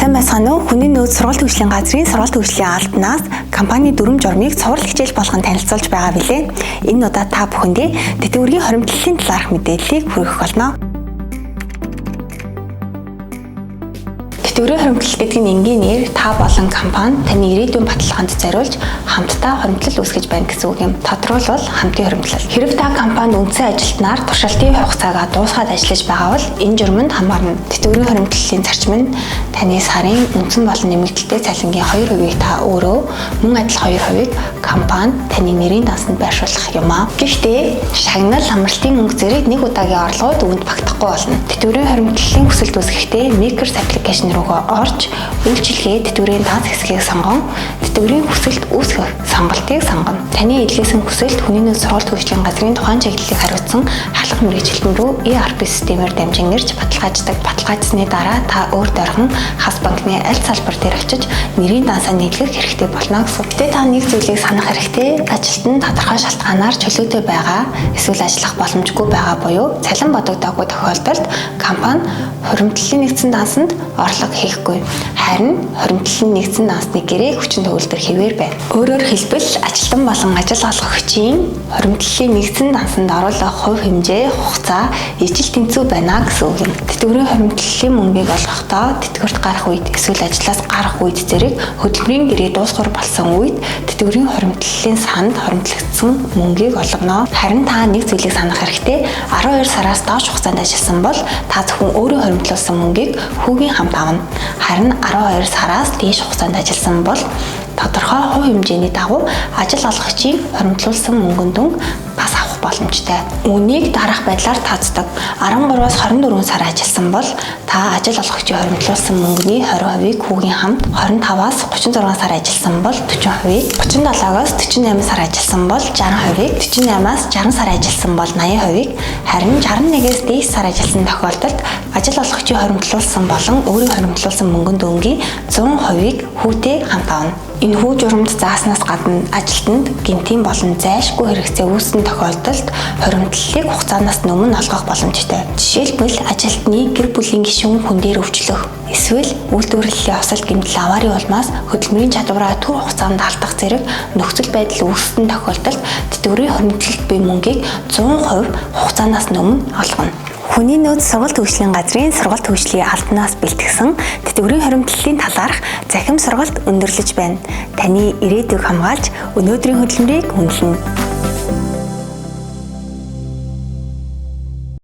Сайн байцгаана уу? Хүний нөөц сургалт хөгжлийн газрын сургалт хөгжлийн албанаас компани дүрм журмыг цуврал хичээл болгон танилцуулж байгаа билээ. Энэ удаа та бүхэндээ тэтгэврийн хоримтлалын талаарх мэдээллийг хүргэх болно. Тэтгэврийн хоримтлал гэдэг нь энгийнээр та болон компани таны ирээдүйн баталгаанд зориулж хамтдаа хоримтлал үүсгэж байна гэсэн үг юм. Тодорхойлбол хамтын хоримтлал. Хэрэв та компанид үндсэн ажилтнаар туршилтын хугацаагаа дуусгаад ажиллаж байгаа бол энэ журманд хамаарна. Тэтгэврийн хоримтлалын зарчим нь таны сарын үндсэн болон нэмэгдэлтэй цалингийн 2% та өөрөө, мөн адил 2% компани таны нэрийн дансанд байршуулах юм аа. Гэхдээ шагнал амралтын мөнгө зэрэг нэг удаагийн орлогод үүнд багтахгүй болно. Тэтгэврийн хоримтлалын хүсэлт үүсгэхдээ Makers application руугаа орж үйлчилгээ тэтгэврийн данс хэсгийг сонгон тэтгэврийн хүсэлт үүсгэх сонголтыг сонгоно. Таны илгээсэн хүсэлт хүний нөөц сургалт хөгжлийн газрын тухайн чиглэлийг хариуцсан халах мэргэжилтэн рүү ERP системээр дамжин ирж баталгааждаг. Баталгаажсны дараа та өөрт ойрхон хас банкны аль салбар дээр очиж нэрийн дансаа нийлгэх хэрэгтэй болно гэсэн. Гэтэ та нэг зүйлийг санах хэрэгтэй. Ажилтан тодорхой шалтгаанаар чөлөөтэй байгаа, эсвэл ажиллах боломжгүй байгаа буюу цалин бодогдоогүй тохиолдолд компани хоримтлалын нэгдсэн дансанд орлого хийхгүй. Харин хоримтлалын нэгдсэн дансны гэрээ хүчин төгөлдөр хэвээр байна. Өөрөөр хэлбэл ажилтан болон ажил олгогчийн хоримтлалын нэгдсэн дансанд оруулах хувь хэмжээ, хугацаа ижил тэнцүү байна гэсэн үг юм. Тэтгэврийн хоримтлалын мөнгийг олгохдоо тэтгэврт гарах үед эсвэл ажлаас гарах үед зэрэг хөдөлмөрийн гэрээ дуусгар болсон үед тэтгэврийн хоримтлалын санд хоримтлагдсан мөнгийг олгоно. Харин та нэг зүйлийг санах хэрэгтэй. 12 сараас доош хугацаанд ажилласан бол та зөвхөн өөрөө хоримтлуулсан мөнгийг хүүгийн хамт авна. Харин 12 сараас дээш хугацаанд ажилласан бол тодорхой хувь хэмжээний дагуу ажил олгогчийн хоримтлуулсан мөнгөнд дүнг бас авах боломжтой. Үүнийг дараах байдлаар тооцдог. 13-аас 24 сар ажилласан бол та ажил олгогчийн хоримтлуулсан мөнгөний 20%-ийг хүүгийн хамт, 25-аас 36 сар ажилласан бол 40%, 37-аас 48 сар ажилласан бол 60%, 48-аас 60 сар ажилласан бол 80%, харин 61-ээс дээш сар ажилласан тохиолдолд ажил олгогчийн хоримтлуулсан болон өөрийн хоримтлуулсан мөнгөнд дүнгийн 100%-ийг хүүтэй хамт авна. Энэ хүү журамд зааснаас гадна ажилтнанд гэмтийн болон зайлшгүй хэрэгцээ үүссэн тохиолдолд хоримтлалыг хугацаанаас өмнө олгох боломжтой. Жишээлбэл ажилтны гэр бүлийн гишүүн хүн дээр өвчлөх, эсвэл үйлдвэрлэлийн осол гэмтэл аваарын улмаас хөдөлмөрийн чадвараа түр хугацаанд алдах зэрэг нөхцөл байдал үүссэн тохиолдолд тэтгэврийн хоримтлалд буй мөнгийг 100% хугацаанаас өмнө олгоно. Хүний нөөц сургалт хөгжлийн газрын сургалт хөгжлийн албанаас бэлтгэсэн тэтгэврийн хоримтлалын талаарх захим сургалт өндөрлөж байна. Таны ирээдүйг хамгаалж өнөөдрийн хөдөлмөрийг үнэлнэ.